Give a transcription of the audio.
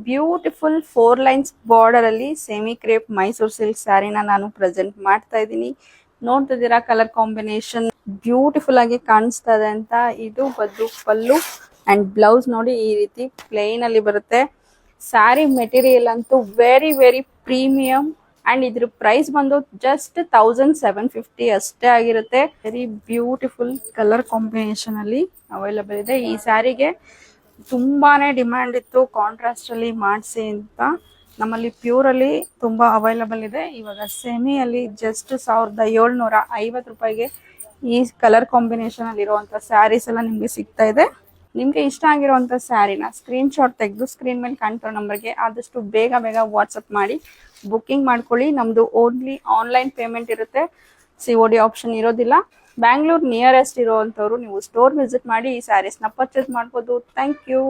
Beautiful 4 lines border ಅಲ್ಲಿ semi crepe Mysore silk ಸ್ಯಾರಿನ ನಾನು present ಮಾಡ್ತಾ ಇದ್ದೀನಿ. ನೋಡ್ತಿದ್ದೀರಾ ಕಲರ್ ಕಾಂಬಿನೇಷನ್ ಬ್ಯೂಟಿಫುಲ್ ಆಗಿ ಕಾಣಿಸ್ತಾ ಇದೆ ಅಂತ. ಇದು ಬಂದು ಪಲ್ಲು ಅಂಡ್ ಬ್ಲೌಸ್ ನೋಡಿ ಈ ರೀತಿ ಪ್ಲೇನ್ ಅಲ್ಲಿ ಬರುತ್ತೆ. ಸ್ಯಾರಿ ಮೆಟೀರಿಯಲ್ ಅಂತೂ ವೆರಿ ವೆರಿ ಪ್ರೀಮಿಯಂ ಅಂಡ್ ಇದ್ರ ಪ್ರೈಸ್ ಬಂದು ಜಸ್ಟ್ 1750 ಅಷ್ಟೇ ಆಗಿರುತ್ತೆ. ವೆರಿ ಬ್ಯೂಟಿಫುಲ್ ಕಲರ್ ಕಾಂಬಿನೇಷನ್ ಅಲ್ಲಿ ಅವೈಲಬಲ್ ಇದೆ. ಈ ಸ್ಯಾರಿಗೆ ತುಂಬಾನೇ ಡಿಮ್ಯಾಂಡ್ ಇತ್ತು ಕಾಂಟ್ರಾಸ್ಟ್ ಅಲ್ಲಿ ಮಾಡಿಸಿ ಅಂತ. ನಮ್ಮಲ್ಲಿ ಪ್ಯೂರ್ ಅಲ್ಲಿ ತುಂಬಾ ಅವೈಲಬಲ್ ಇದೆ. ಇವಾಗ ಸೆಮಿ ಅಲ್ಲಿ ಜಸ್ಟ್ 1750 ರೂಪಾಯಿಗೆ ಈ ಕಲರ್ ಕಾಂಬಿನೇಷನ್ ಅಲ್ಲಿ ಇರುವಂತ ಸ್ಯಾರೀಸ್ ಎಲ್ಲ ನಿಮ್ಗೆ ಸಿಗ್ತಾ ಇದೆ. ನಿಮ್ಗೆ ಇಷ್ಟ ಆಗಿರುವಂತ ಸ್ಯಾರಿನ ಸ್ಕ್ರೀನ್ ಶಾಟ್ ತೆಗೆದು ಸ್ಕ್ರೀನ್ ಮೇಲೆ ಕಾಣ್ತಿರೋ ನಂಬರ್ಗೆ ಆದಷ್ಟು ಬೇಗ ವಾಟ್ಸಪ್ ಮಾಡಿ ಬುಕ್ಕಿಂಗ್ ಮಾಡ್ಕೊಳ್ಳಿ. ನಮ್ದು ಓನ್ಲಿ ಆನ್ಲೈನ್ ಪೇಮೆಂಟ್ ಇರುತ್ತೆ, COD ಆಪ್ಷನ್ ಇರೋದಿಲ್ಲ. ಬ್ಯಾಂಗ್ಳೂರ್ ನಿಯರೆಸ್ಟ್ ಇರುವಂತವ್ರು ನೀವು ಸ್ಟೋರ್ ವಿಸಿಟ್ ಮಾಡಿ ಈ ಸ್ಯಾರೀಸ್ ನ ಪರ್ಚೇಸ್ ಮಾಡ್ಬೋದು. Thank you.